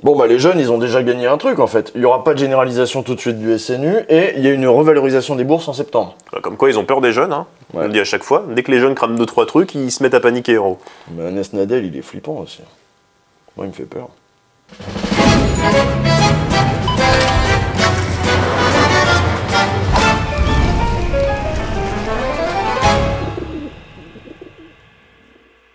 Bon bah les jeunes ils ont déjà gagné un truc en fait, il y aura pas de généralisation tout de suite du SNU et il y a une revalorisation des bourses en septembre. Comme quoi ils ont peur des jeunes, hein. Ouais. On le dit à chaque fois, dès que les jeunes crament 2-3 trucs, ils se mettent à paniquer en haut. Mais Anes Nadel il est flippant aussi. Moi il me fait peur.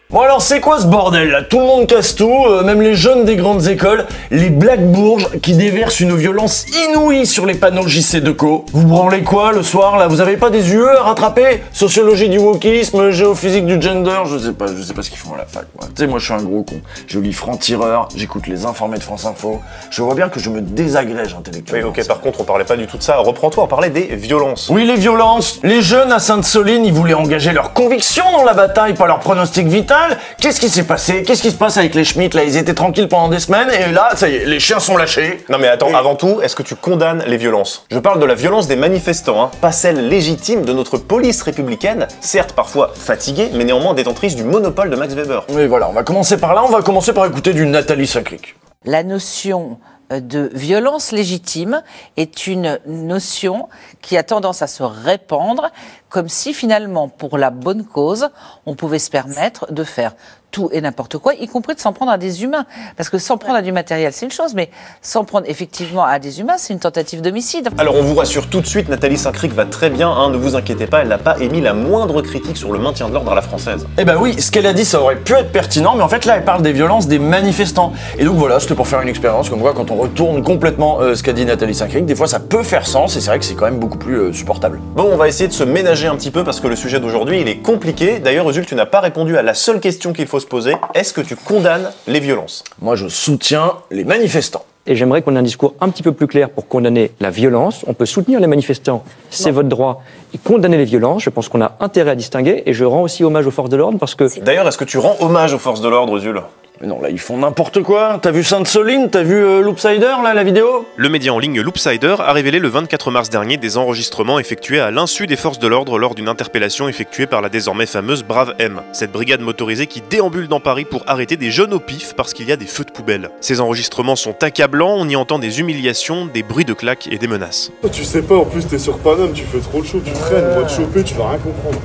Bon alors c'est quoi ce bordel là? Tout le monde casse tout, même les jeunes des grandes écoles, les Black Bourges qui déversent une violence inouïe sur les panneaux JC Deco. Vous branlez quoi le soir là? Vous avez pas des UE à rattraper? Sociologie du wokisme, géophysique du gender, je sais pas ce qu'ils font à la fac moi. Tu sais moi je suis un gros con, je lis Franc-Tireur, j'écoute les informés de France Info, je vois bien que je me désagrège intellectuellement. Oui ok par contre on parlait pas du tout de ça, reprends-toi, on parlait des violences. Oui les violences, les jeunes à Sainte-Soline ils voulaient engager leurs convictions dans la bataille, pas leur pronostic vital. Qu'est-ce qui s'est passé? Qu'est-ce qui se passe avec les Schmitt là? Ils étaient tranquilles pendant des semaines et là, ça y est, les chiens sont lâchés. Non mais attends, avant tout, est-ce que tu condamnes les violences? Je parle de la violence des manifestants, hein, pas celle légitime de notre police républicaine, certes parfois fatiguée, mais néanmoins détentrice du monopole de Max Weber. Oui voilà, on va commencer par là, on va commencer par écouter du Nathalie Saint-Cric. La notion de violence légitime est une notion qui a tendance à se répandre comme si finalement, pour la bonne cause, on pouvait se permettre de faire tout et n'importe quoi, y compris de s'en prendre à des humains. Parce que s'en prendre à du matériel, c'est une chose, mais s'en prendre effectivement à des humains, c'est une tentative d'homicide. Alors on vous rassure tout de suite, Nathalie Saint-Cric va très bien, hein, ne vous inquiétez pas, elle n'a pas émis la moindre critique sur le maintien de l'ordre à la française. Eh ben oui, ce qu'elle a dit, ça aurait pu être pertinent, mais en fait là, elle parle des violences des manifestants. Et donc voilà, c'était pour faire une expérience, comme quoi quand on retourne complètement ce qu'a dit Nathalie Saint-Cric, des fois ça peut faire sens, et c'est vrai que c'est quand même beaucoup plus supportable. Bon, on va essayer de se ménager un petit peu, parce que le sujet d'aujourd'hui, il est compliqué. D'ailleurs, Usul, tu n'as pas répondu à la seule question qu'il faut se poser. Est-ce que tu condamnes les violences? Moi, je soutiens les manifestants. Et j'aimerais qu'on ait un discours un petit peu plus clair pour condamner la violence. On peut soutenir les manifestants, c'est votre droit, et condamner les violences. Je pense qu'on a intérêt à distinguer, et je rends aussi hommage aux forces de l'ordre parce que... D'ailleurs, est-ce que tu rends hommage aux forces de l'ordre, Usul? Mais non, là, ils font n'importe quoi. T'as vu Sainte-Soline? T'as vu Loopsider, là, la vidéo? Le média en ligne Loopsider a révélé le 24 mars dernier des enregistrements effectués à l'insu des forces de l'ordre lors d'une interpellation effectuée par la désormais fameuse Brave M, cette brigade motorisée qui déambule dans Paris pour arrêter des jeunes au pif parce qu'il y a des feux de poubelle. Ces enregistrements sont accablants, on y entend des humiliations, des bruits de claques et des menaces. Tu sais pas, en plus t'es sur Paname, tu fais trop chaud, tu traînes, moi te choper, tu vas rien comprendre.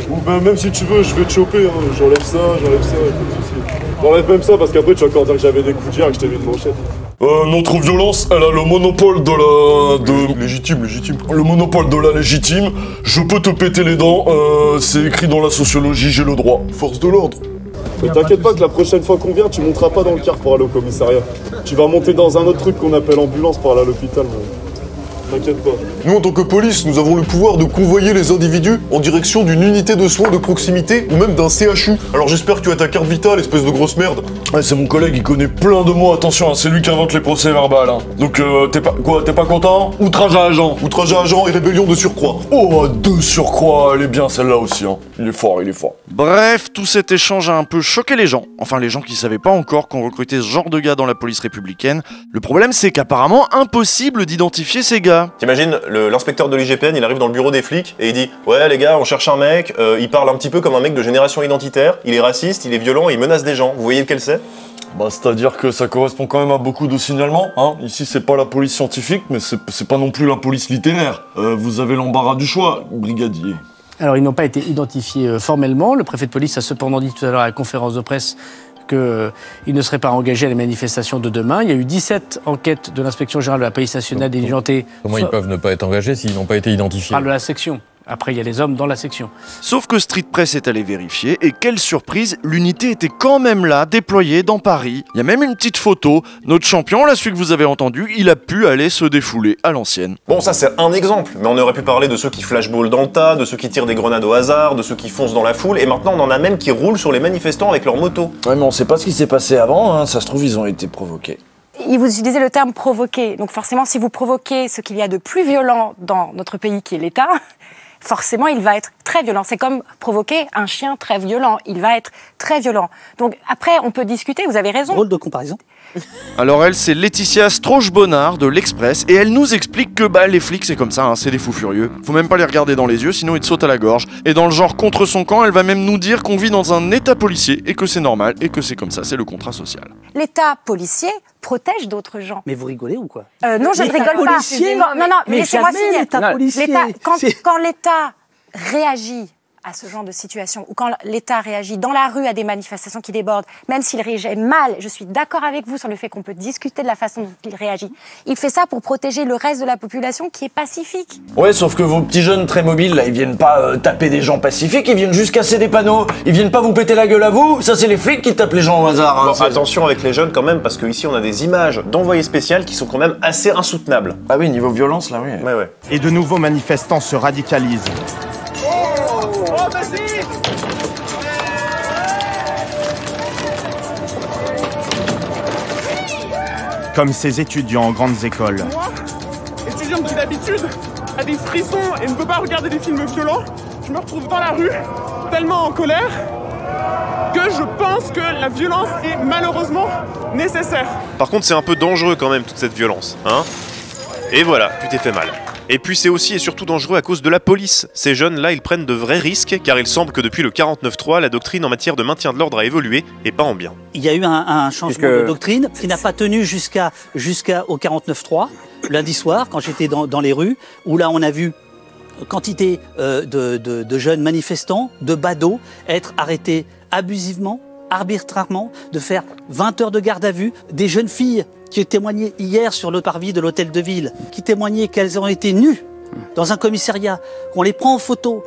Ou ben même si tu veux, je vais te choper, hein. J'enlève ça, pas de soucis. J'enlève même ça parce qu'après tu vas encore dire que j'avais des coups d'hier et que je t'ai mis une manchette. Notre violence, elle a le monopole légitime. Le monopole de la légitime. Je peux te péter les dents, c'est écrit dans la sociologie, j'ai le droit. Force de l'ordre. Mais t'inquiète pas que la prochaine fois qu'on vient, tu monteras pas dans le car pour aller au commissariat. Tu vas monter dans un autre truc qu'on appelle ambulance pour aller à l'hôpital. T'inquiète pas. Nous, en tant que police, nous avons le pouvoir de convoyer les individus en direction d'une unité de soins de proximité ou même d'un CHU. Alors j'espère que tu as ta carte vitale, espèce de grosse merde. Ouais, c'est mon collègue, il connaît plein de mots, attention, hein, c'est lui qui invente les procès verbales. Hein. Donc t'es pas content? Outrage à agent. Outrage à agent et rébellion de surcroît. Oh, de surcroît, elle est bien celle-là aussi. Hein. Il est fort. Bref, tout cet échange a un peu choqué les gens. Enfin, les gens qui savaient pas encore qu'on recrutait ce genre de gars dans la police républicaine. Le problème, c'est qu'apparemment, impossible d'identifier ces gars. T'imagines, l'inspecteur de l'IGPN, il arrive dans le bureau des flics et il dit « Ouais les gars, on cherche un mec, il parle un petit peu comme un mec de génération identitaire, il est raciste, il est violent, il menace des gens. » Vous voyez lequel c'est? Bah c'est-à-dire que ça correspond quand même à beaucoup de signalements, hein. Ici c'est pas la police scientifique, mais c'est pas non plus la police littéraire. Vous avez l'embarras du choix, brigadier. Alors ils n'ont pas été identifiés formellement. Le préfet de police a cependant dit tout à l'heure à la conférence de presse qu'il ne serait pas engagé à les manifestations de demain. Il y a eu 17 enquêtes de l'inspection générale de la police nationale diligentées. Comment ils peuvent ne pas être engagés s'ils n'ont pas été identifiés? Par de la section. Après, il y a les hommes dans la section. Sauf que Street Press est allé vérifier, et quelle surprise, l'unité était quand même là, déployée dans Paris. Il y a même une petite photo. Notre champion, là, celui que vous avez entendu, il a pu aller se défouler à l'ancienne. Bon, ça c'est un exemple, mais on aurait pu parler de ceux qui flashball dans le tas, de ceux qui tirent des grenades au hasard, de ceux qui foncent dans la foule, et maintenant on en a même qui roulent sur les manifestants avec leurs motos. Ouais, mais on sait pas ce qui s'est passé avant, hein. Ça se trouve, ils ont été provoqués. Vous utilisez le terme provoquer, donc forcément si vous provoquez ce qu'il y a de plus violent dans notre pays qui est l'État, forcément, il va être très violent. C'est comme provoquer un chien très violent. Il va être très violent. Donc après, on peut discuter, vous avez raison. Drôle de comparaison. Alors elle, c'est Laetitia Strauch-Bonnard de l'Express et elle nous explique que les flics c'est comme ça, hein, c'est des fous furieux. Faut même pas les regarder dans les yeux, sinon ils te sautent à la gorge. Et dans le genre contre son camp, elle va même nous dire qu'on vit dans un état policier et que c'est normal et que c'est comme ça, c'est le contrat social. L'État policier protège d'autres gens. Mais vous rigolez ou quoi? Non, je ne rigole pas. Non, mais laissez-moi jamais finir. l'État policier. Quand l'État réagit à ce genre de situation, ou quand l'État réagit dans la rue à des manifestations qui débordent, même s'il réagit mal, je suis d'accord avec vous sur le fait qu'on peut discuter de la façon dont il réagit. Il fait ça pour protéger le reste de la population qui est pacifique. Ouais, sauf que vos petits jeunes très mobiles, là, ils viennent pas taper des gens pacifiques, ils viennent juste casser des panneaux. Ils viennent pas vous péter la gueule à vous. Ça, c'est les flics qui tapent les gens au hasard. Hein, bon, attention avec les jeunes quand même, parce qu'ici on a des images d'envoyés spéciales qui sont quand même assez insoutenables. Ah oui, niveau violence, là, oui. Ouais. Et de nouveaux manifestants se radicalisent. Comme ces étudiants en grandes écoles. Moi, étudiant qui d'habitude a des frissons et ne peut pas regarder des films violents, je me retrouve dans la rue, tellement en colère, que je pense que la violence est malheureusement nécessaire. Par contre, c'est un peu dangereux quand même, toute cette violence, hein. Et voilà, tu t'es fait mal. Et puis c'est aussi et surtout dangereux à cause de la police. Ces jeunes-là, ils prennent de vrais risques, car il semble que depuis le 49.3, la doctrine en matière de maintien de l'ordre a évolué, et pas en bien. Il y a eu un changement de doctrine qui n'a pas tenu jusqu'au 49.3, lundi soir, quand j'étais dans les rues, où là on a vu quantité de jeunes manifestants, de badauds, être arrêtés abusivement, arbitrairement, de faire 20 heures de garde à vue, des jeunes filles qui ont témoigné hier sur le parvis de l'hôtel de ville, qui témoignaient qu'elles ont été nues dans un commissariat, qu'on les prend en photo,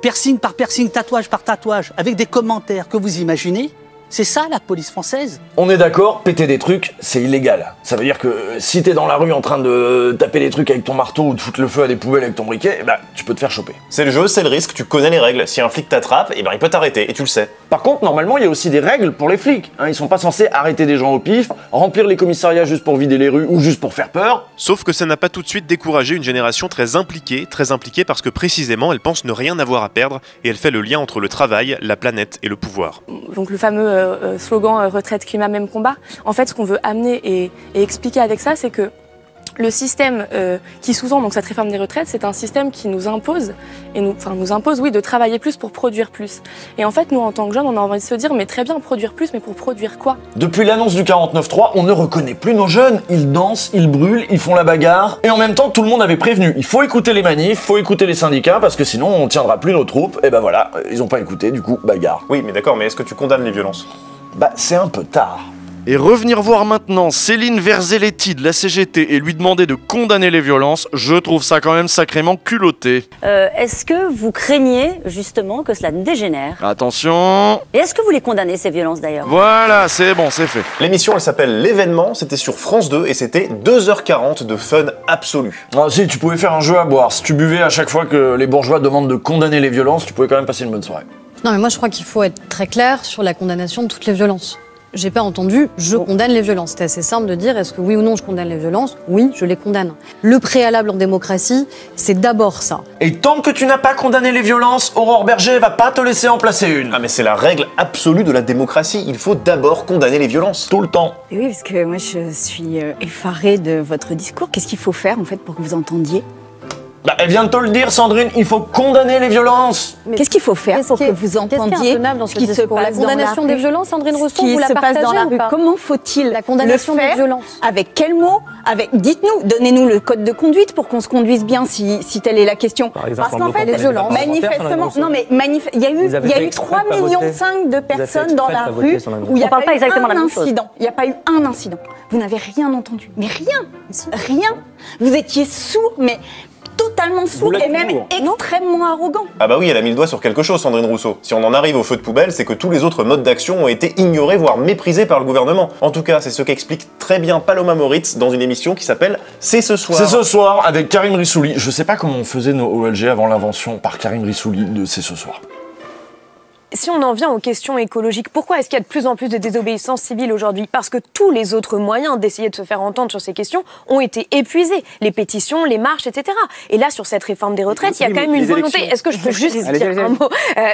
piercing par piercing, tatouage par tatouage, avec des commentaires que vous imaginez. C'est ça la police française. On est d'accord, péter des trucs, c'est illégal. Ça veut dire que si t'es dans la rue en train de taper des trucs avec ton marteau ou de foutre le feu à des poubelles avec ton briquet, tu peux te faire choper. C'est le jeu, c'est le risque, tu connais les règles. Si un flic t'attrape, il peut t'arrêter, et tu le sais. Par contre, normalement, il y a aussi des règles pour les flics. Ils sont pas censés arrêter des gens au pif, remplir les commissariats juste pour vider les rues ou juste pour faire peur. Sauf que ça n'a pas tout de suite découragé une génération très impliquée parce que précisément, elle pense ne rien avoir à perdre, et elle fait le lien entre le travail, la planète et le pouvoir. Donc le fameux slogan retraite, climat, même combat. En fait, ce qu'on veut amener et expliquer avec ça, c'est que le système qui sous-tend donc cette réforme des retraites, c'est un système qui nous impose, nous impose de travailler plus pour produire plus. Et en fait, nous, en tant que jeunes, on a envie de se dire, mais très bien, produire plus, mais pour produire quoi? Depuis l'annonce du 49.3, on ne reconnaît plus nos jeunes. Ils dansent, ils brûlent, ils font la bagarre. Et en même temps, tout le monde avait prévenu. Il faut écouter les manifs, faut écouter les syndicats, parce que sinon, on tiendra plus nos troupes. Et voilà, ils ont pas écouté, du coup, bagarre. Oui, mais d'accord, mais est-ce que tu condamnes les violences? C'est un peu tard. Et revenir voir maintenant Céline Verzelletti de la CGT et lui demander de condamner les violences, je trouve ça quand même sacrément culotté. Est-ce que vous craignez justement que cela dégénère? Attention. Et est-ce que vous les condamnez, ces violences d'ailleurs? Voilà, c'est bon, c'est fait. L'émission, elle s'appelle L'événement, c'était sur France 2 et c'était 2h40 de fun absolu. Ah si, tu pouvais faire un jeu à boire. Si tu buvais à chaque fois que les bourgeois demandent de condamner les violences, tu pouvais quand même passer une bonne soirée. Non mais moi je crois qu'il faut être très clair sur la condamnation de toutes les violences. J'ai pas entendu « je condamne les violences ». C'était assez simple de dire est-ce que oui ou non je condamne les violences? Oui, je les condamne. Le préalable en démocratie, c'est d'abord ça. Et tant que tu n'as pas condamné les violences, Aurore Berger va pas te laisser en placer une. Ah mais c'est la règle absolue de la démocratie, il faut d'abord condamner les violences. Tout le temps. Et oui, parce que moi je suis effarée de votre discours. Qu'est-ce qu'il faut faire en fait pour que vous entendiez? Elle vient de te le dire, Sandrine, il faut condamner les violences. Qu'est-ce qu'il faut faire pour que vous entendiez ce qui se passe? La condamnation des violences, Sandrine Rousseau, vous la partagez dans la rue? Comment faut-il la condamnation des violences? Avec quels mots? Dites-nous, donnez-nous le code de conduite pour qu'on se conduise bien, si telle est la question. Par exemple, parce qu'en fait, les violences, manifestement, non mais il y a eu 3,5 millions de personnes dans la rue où il n'y a pas eu un incident. Il n'y a pas eu un incident. Vous n'avez rien entendu, mais rien. Vous étiez sourds, mais totalement sourd et même extrêmement arrogant. Ah bah oui, elle a mis le doigt sur quelque chose, Sandrine Rousseau. Si on en arrive au feu de poubelle, c'est que tous les autres modes d'action ont été ignorés, voire méprisés par le gouvernement. En tout cas, c'est ce qu'explique très bien Paloma Moritz dans une émission qui s'appelle C'est ce soir. C'est ce soir, avec Karim Rissouli. Je sais pas comment on faisait nos OLG avant l'invention par Karim Rissouli de C'est ce soir. si on en vient aux questions écologiques, pourquoi est-ce qu'il y a de plus en plus de désobéissance civile aujourd'hui? Parce que tous les autres moyens d'essayer de se faire entendre sur ces questions ont été épuisés. Les pétitions, les marches, etc. Et là, sur cette réforme des retraites, il y a quand même une volonté. Est-ce que je peux juste dire un mot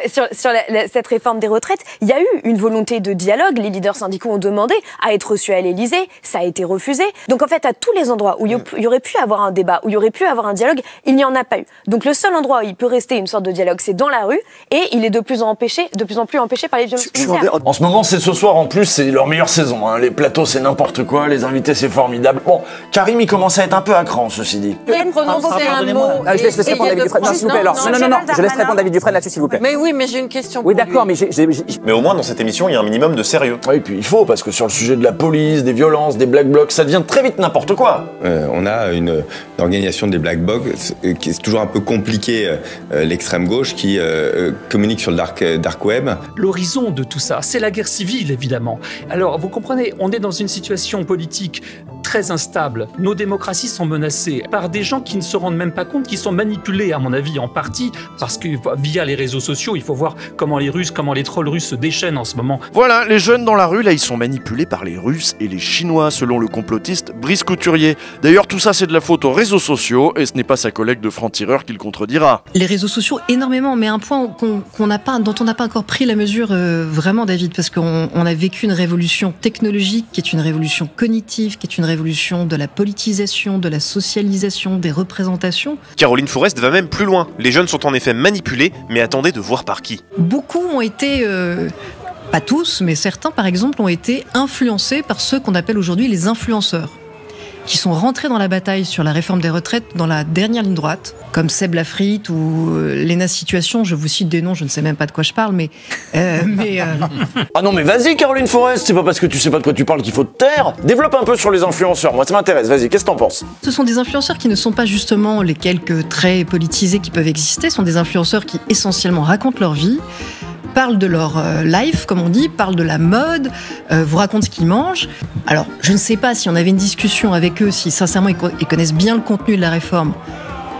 sur cette réforme des retraites? Il y a eu une volonté de dialogue. Les leaders syndicaux ont demandé à être reçus à l'Élysée. Ça a été refusé. Donc en fait, à tous les endroits où il y aurait pu avoir un débat, où il y aurait pu avoir un dialogue, il n'y en a pas eu. Donc le seul endroit où il peut rester une sorte de dialogue, c'est dans la rue, et il est de plus en plus empêché par les violences policières. En ce moment, c'est ce soir en plus, c'est leur meilleure saison. Hein. Les plateaux, c'est n'importe quoi. Les invités, c'est formidable. Bon, Karim, il commence à être un peu à cran, ceci dit. Prononcer un mot. Je laisse répondre David Dufresne. Non, s'il vous plaît, alors. Non, je laisse répondre David Dufresne là-dessus, s'il vous plaît. Mais oui, mais j'ai une question. Oui, d'accord, mais Mais au moins, dans cette émission, il y a un minimum de sérieux. Oui, puis il faut, parce que sur le sujet de la police, des violences, des black blocs, ça devient très vite n'importe quoi. On a une organisation des black blocs, qui est toujours un peu compliqué, l'extrême gauche qui communique sur le dark web. L'horizon de tout ça, c'est la guerre civile, évidemment. Alors, vous comprenez, on est dans une situation politique très instable. Nos démocraties sont menacées par des gens qui ne se rendent même pas compte, qui sont manipulés, à mon avis, en partie, parce que via les réseaux sociaux, il faut voir comment les trolls russes se déchaînent en ce moment. Voilà, les jeunes dans la rue, là, ils sont manipulés par les Russes et les Chinois, selon le complotiste Brice Couturier. D'ailleurs, tout ça, c'est de la faute aux réseaux sociaux, et ce n'est pas sa collègue de franc-tireur qui le contredira. Les réseaux sociaux, énormément, mais un point dont on n'a pas encore pris la mesure vraiment, David, parce qu'on a vécu une révolution technologique, qui est une révolution cognitive, qui est une révolution de la politisation, de la socialisation, des représentations. Caroline Fourest va même plus loin. Les jeunes sont en effet manipulés, mais attendez de voir par qui. Beaucoup ont été, pas tous, mais certains par exemple, ont été influencés par ceux qu'on appelle aujourd'hui les influenceurs, qui sont rentrés dans la bataille sur la réforme des retraites dans la dernière ligne droite, comme Seb Lafrite ou Léna Situation. Je vous cite des noms, je ne sais même pas de quoi je parle, mais... Ah non, mais vas-y, Caroline Forest, c'est pas parce que tu sais pas de quoi tu parles qu'il faut te taire. Développe un peu sur les influenceurs, moi ça m'intéresse, vas-y, qu'est-ce que t'en penses? Ce sont des influenceurs qui ne sont pas justement les quelques traits politisés qui peuvent exister, ce sont des influenceurs qui essentiellement racontent leur vie, parlent de leur life, comme on dit, parlent de la mode, vous racontent ce qu'ils mangent. Alors, je ne sais pas si on avait une discussion avec eux, si sincèrement ils connaissent bien le contenu de la réforme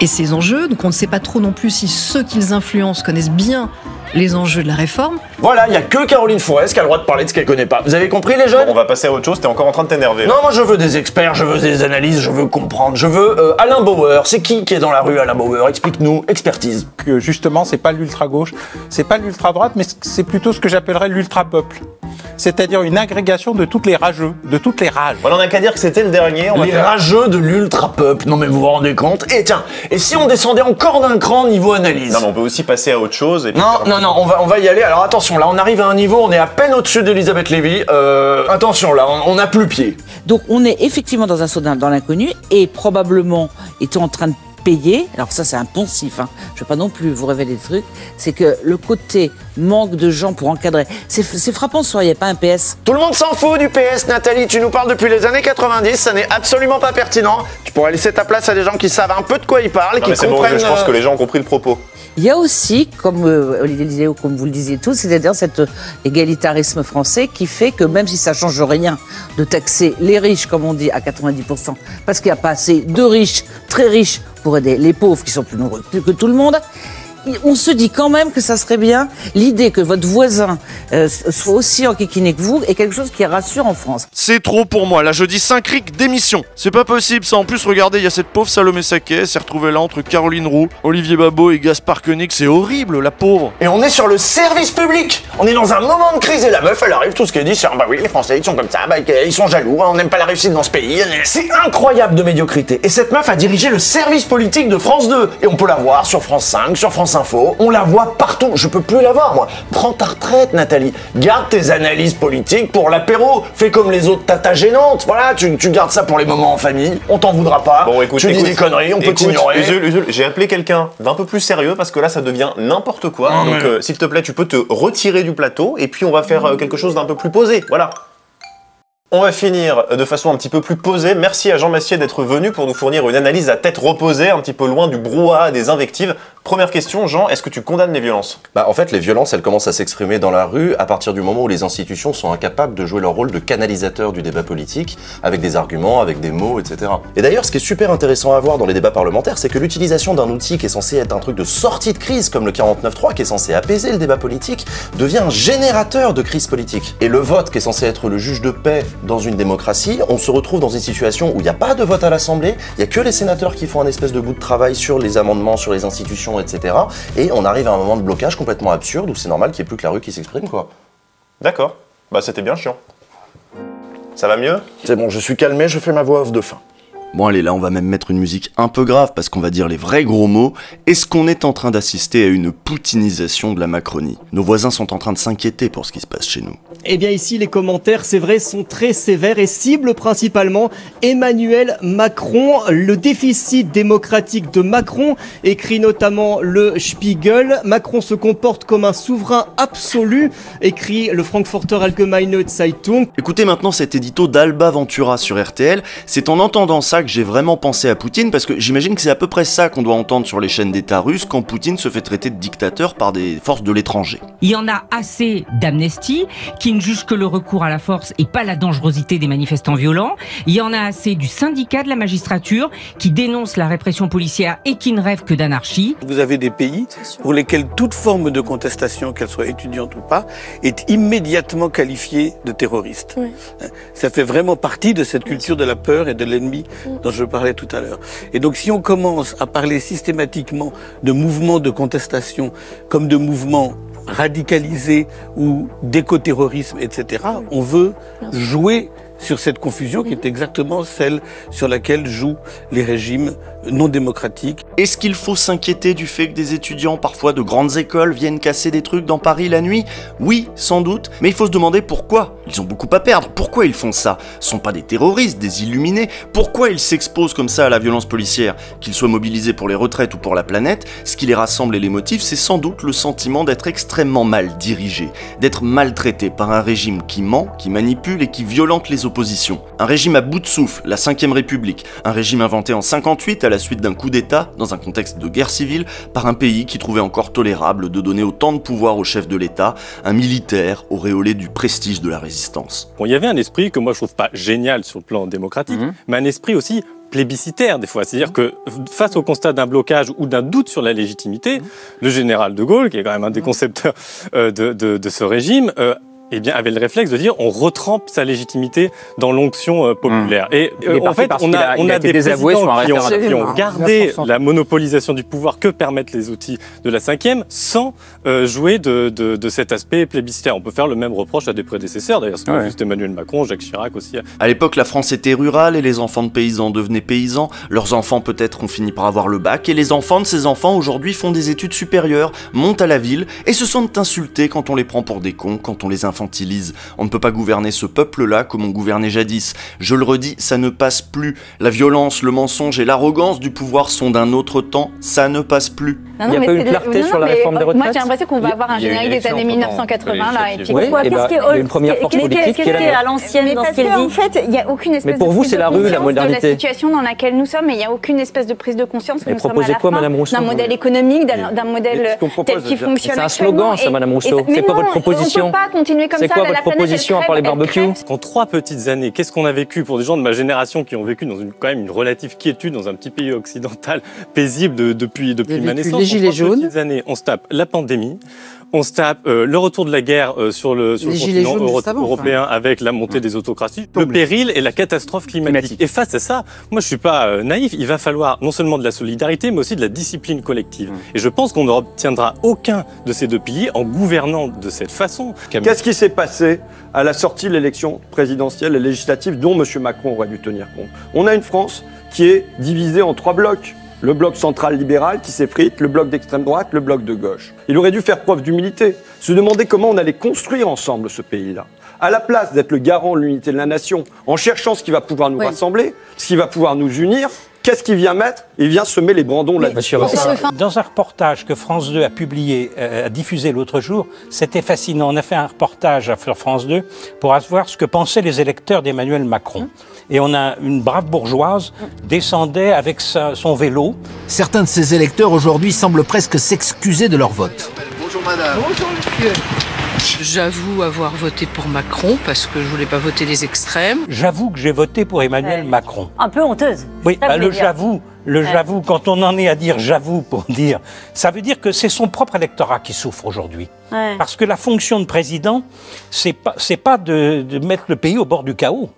et ses enjeux, donc on ne sait pas trop non plus si ceux qu'ils influencent connaissent bien les enjeux de la réforme. Voilà, il n'y a que Caroline Forest qui a le droit de parler de ce qu'elle connaît pas. Vous avez compris, les jeunes? Bon, on va passer à autre chose, t'es encore en train de t'énerver. Non, moi je veux des experts, je veux des analyses, je veux comprendre, je veux Alain Bauer. C'est qui est dans la rue, Alain Bauer? Explique-nous, expertise. Que justement, c'est pas l'ultra-gauche, c'est pas l'ultra-droite, mais c'est plutôt ce que j'appellerais l'ultra-peuple. C'est-à-dire une agrégation de toutes les rageux, de toutes les rages. Voilà, on n'a qu'à dire que c'était le dernier. Les rageux de l'ultra-peuple, non mais vous vous rendez compte? Et tiens, et si on descendait encore d'un cran niveau analyse? Non, mais on peut aussi passer à autre chose. Et puis non, on va y aller. Alors attention, là on arrive à un niveau, on est à peine au-dessus d'Elisabeth Lévy. Attention, là on n'a plus pied. Donc on est effectivement dans un saut dans l'inconnu et probablement est en train de payer, alors ça c'est un poncif, hein. Je ne vais pas non plus vous révéler des trucs, c'est que le côté manque de gens pour encadrer, c'est frappant ce soir, il n'y a pas un PS. Tout le monde s'en fout du PS, Nathalie, tu nous parles depuis les années 90, ça n'est absolument pas pertinent. Tu pourrais laisser ta place à des gens qui savent un peu de quoi ils parlent, qui comprennent... Bon, je pense que les gens ont compris le propos. Il y a aussi, comme Olivier disait ou comme vous le disiez tous, c'est-à-dire cet égalitarisme français qui fait que même si ça ne change rien de taxer les riches, comme on dit, à 90%, parce qu'il n'y a pas assez de riches, très riches, pour aider les pauvres qui sont plus nombreux que tout le monde, on se dit quand même que ça serait bien, l'idée que votre voisin soit aussi enquiquiné que vous est quelque chose qui rassure en France. C'est trop pour moi, là je dis 5 rics d'émission. C'est pas possible ça, en plus regardez, il y a cette pauvre Salomé Saquet, s'est retrouvée là entre Caroline Roux, Olivier Babot et Gaspard Koenig, c'est horrible la pauvre. Et on est sur le service public, on est dans un moment de crise et la meuf elle arrive, tout ce qu'elle dit c'est bah oui les Français ils sont comme ça, bah ils sont jaloux, on n'aime pas la réussite dans ce pays. C'est incroyable de médiocrité. Et cette meuf a dirigé le service politique de France 2 et on peut la voir sur France 5, sur France Info, on la voit partout, je peux plus la voir moi. Prends ta retraite Nathalie, garde tes analyses politiques pour l'apéro, fais comme les autres tatas gênantes, voilà, tu gardes ça pour les moments en famille, on t'en voudra pas, bon, écoute, tu dis des conneries, on peut t'ignorer. Usul, j'ai appelé quelqu'un d'un peu plus sérieux parce que là ça devient n'importe quoi, donc s'il te plaît tu peux te retirer du plateau et puis on va faire quelque chose d'un peu plus posé, voilà. On va finir de façon un petit peu plus posée. Merci à Jean Massier d'être venu pour nous fournir une analyse à tête reposée, un petit peu loin du brouhaha des invectives. Première question, Jean, est-ce que tu condamnes les violences? En fait, les violences, elles commencent à s'exprimer dans la rue à partir du moment où les institutions sont incapables de jouer leur rôle de canalisateur du débat politique, avec des arguments, avec des mots, etc. Et d'ailleurs, ce qui est super intéressant à voir dans les débats parlementaires, c'est que l'utilisation d'un outil qui est censé être un truc de sortie de crise, comme le 49.3, qui est censé apaiser le débat politique, devient un générateur de crise politique. Et le vote, qui est censé être le juge de paix dans une démocratie, on se retrouve dans une situation où il n'y a pas de vote à l'Assemblée, il n'y a que les sénateurs qui font un espèce de bout de travail sur les amendements, sur les institutions, etc. Et on arrive à un moment de blocage complètement absurde où c'est normal qu'il n'y ait plus que la rue qui s'exprime, quoi. D'accord. C'était bien chiant. Ça va mieux? C'est bon, je suis calmé, je fais ma voix off de fin. Bon allez, là on va même mettre une musique un peu grave parce qu'on va dire les vrais gros mots. Est-ce qu'on est en train d'assister à une poutinisation de la Macronie? Nos voisins sont en train de s'inquiéter pour ce qui se passe chez nous. Eh bien ici, les commentaires, c'est vrai, sont très sévères et ciblent principalement Emmanuel Macron. Le déficit démocratique de Macron, écrit notamment le Spiegel. Macron se comporte comme un souverain absolu, écrit le Frankfurter Allgemeine Zeitung. Écoutez maintenant cet édito d'Alba Ventura sur RTL. C'est en entendant ça que j'ai vraiment pensé à Poutine, parce que j'imagine que c'est à peu près ça qu'on doit entendre sur les chaînes d'État russes quand Poutine se fait traiter de dictateur par des forces de l'étranger. Il y en a assez d'Amnesty qui ne juge que le recours à la force et pas la dangerosité des manifestants violents. Il y en a assez du syndicat de la magistrature qui dénonce la répression policière et qui ne rêve que d'anarchie. Vous avez des pays pour lesquels toute forme de contestation, qu'elle soit étudiante ou pas, est immédiatement qualifiée de terroriste. Oui. Ça fait vraiment partie de cette culture de la peur et de l'ennemi dont je parlais tout à l'heure. Et donc si on commence à parler systématiquement de mouvements de contestation comme de mouvements radicalisés ou d'écoterrorisme, etc., on veut jouer sur cette confusion qui est exactement celle sur laquelle jouent les régimes non démocratiques. Est-ce qu'il faut s'inquiéter du fait que des étudiants, parfois de grandes écoles, viennent casser des trucs dans Paris la nuit? Oui, sans doute, mais il faut se demander pourquoi. Ils ont beaucoup à perdre, pourquoi ils font ça? Ce sont pas des terroristes, des illuminés. Pourquoi ils s'exposent comme ça à la violence policière? Qu'ils soient mobilisés pour les retraites ou pour la planète, ce qui les rassemble et les motive, c'est sans doute le sentiment d'être extrêmement mal dirigés, d'être maltraités par un régime qui ment, qui manipule et qui violente les oppositions. Un régime à bout de souffle, la 5ème République, un régime inventé en 58 à la suite d'un coup d'État, dans un contexte de guerre civile, par un pays qui trouvait encore tolérable de donner autant de pouvoir au chef de l'État, un militaire auréolé du prestige de la résistance. Bon, il y avait un esprit que moi je trouve pas génial sur le plan démocratique, mais un esprit aussi plébiscitaire des fois. C'est-à-dire que face au constat d'un blocage ou d'un doute sur la légitimité, le général de Gaulle, qui est quand même un des concepteurs de ce régime, eh bien, avait le réflexe de dire on retrempe sa légitimité dans l'onction populaire. Et en fait, on a des présidents qui ont gardé la monopolisation du pouvoir que permettent les outils de la 5e sans jouer de cet aspect plébiscitaire. On peut faire le même reproche à des prédécesseurs, d'ailleurs, ce que juste Emmanuel Macron, Jacques Chirac aussi. À l'époque, la France était rurale et les enfants de paysans devenaient paysans. Leurs enfants peut-être ont fini par avoir le bac et les enfants de ces enfants aujourd'hui font des études supérieures, montent à la ville et se sentent insultés quand on les prend pour des cons, quand on les infantilise. On ne peut pas gouverner ce peuple-là comme on gouvernait jadis. Je le redis, ça ne passe plus. La violence, le mensonge et l'arrogance du pouvoir sont d'un autre temps. Ça ne passe plus. Il n'y a pas eu de clarté sur la réforme des retraites. Moi, j'ai l'impression qu'on va avoir un générique des années 1980 là. Et puis pourquoi? Qu'est-ce qui est une première force politique qui est à l'ancienne dans ce qu'elle dit? En fait, il n'y a aucune espèce de prise de conscience de la situation dans laquelle nous sommes, et il n'y a aucune espèce de prise de conscience que nous sommes à la fin d'un modèle économique, d'un modèle tel qu'il fonctionne. C'est un slogan, ça, Madame Rousseau. C'est pas votre proposition. On ne peut pas continuer comme ça. C'est quoi votre proposition à part les barbecues? En 3 petites années, qu'est-ce qu'on a vécu pour des gens de ma génération qui ont vécu dans quand même une relative quiétude dans un petit pays occidental paisible depuis ma naissance? Les gilets jaunes. On se tape la pandémie, on se tape le retour de la guerre sur le continent européen avec la montée des autocraties, le péril et la catastrophe climatique. Et face à ça, moi je suis pas naïf, il va falloir non seulement de la solidarité mais aussi de la discipline collective. Et je pense qu'on n'obtiendra aucun de ces 2 piliers en gouvernant de cette façon. Qu'est-ce qui s'est passé à la sortie de l'élection présidentielle et législative dont M. Macron aurait dû tenir compte? On a une France qui est divisée en 3 blocs. Le bloc central libéral qui s'effrite, le bloc d'extrême droite, le bloc de gauche. Il aurait dû faire preuve d'humilité, se demander comment on allait construire ensemble ce pays-là. À la place d'être le garant de l'unité de la nation, en cherchant ce qui va pouvoir nous rassembler, ce qui va pouvoir nous unir, qu'est-ce qu'il vient mettre? Il vient semer les brandons là-dessus. Dans un reportage que France 2 a publié, a diffusé l'autre jour, c'était fascinant. On a fait un reportage sur France 2 pour savoir ce que pensaient les électeurs d'Emmanuel Macron. Et on a une brave bourgeoise descendait avec son vélo. Certains de ces électeurs aujourd'hui semblent presque s'excuser de leur vote. Bonjour madame. Bonjour monsieur. J'avoue avoir voté pour Macron parce que je voulais pas voter les extrêmes. J'avoue que j'ai voté pour Emmanuel Macron. Un peu honteuse. Oui, j'avoue, quand on en est à dire j'avoue pour dire, ça veut dire que c'est son propre électorat qui souffre aujourd'hui. Ouais. Parce que la fonction de président, c'est pas de mettre le pays au bord du chaos.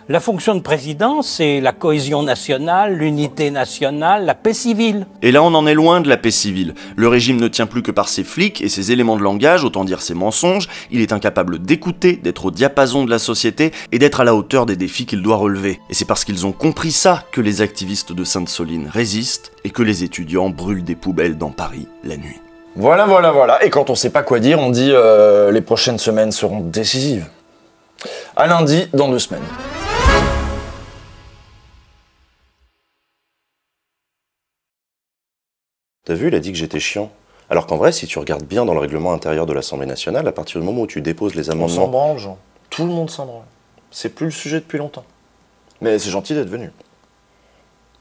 La fonction de président, c'est la cohésion nationale, l'unité nationale, la paix civile. Et là, on en est loin de la paix civile. Le régime ne tient plus que par ses flics et ses éléments de langage, autant dire ses mensonges. Il est incapable d'écouter, d'être au diapason de la société et d'être à la hauteur des défis qu'il doit relever. Et c'est parce qu'ils ont compris ça que les activistes de Sainte-Soline résistent et que les étudiants brûlent des poubelles dans Paris la nuit. Voilà. Et quand on sait pas quoi dire, on dit les prochaines semaines seront décisives. À lundi, dans 2 semaines. T'as vu, il a dit que j'étais chiant. Alors qu'en vrai, si tu regardes bien dans le règlement intérieur de l'Assemblée nationale, à partir du moment où tu déposes les amendements... On s'en branle, Jean. Tout le monde s'en branle. C'est plus le sujet depuis longtemps. Mais c'est gentil d'être venu.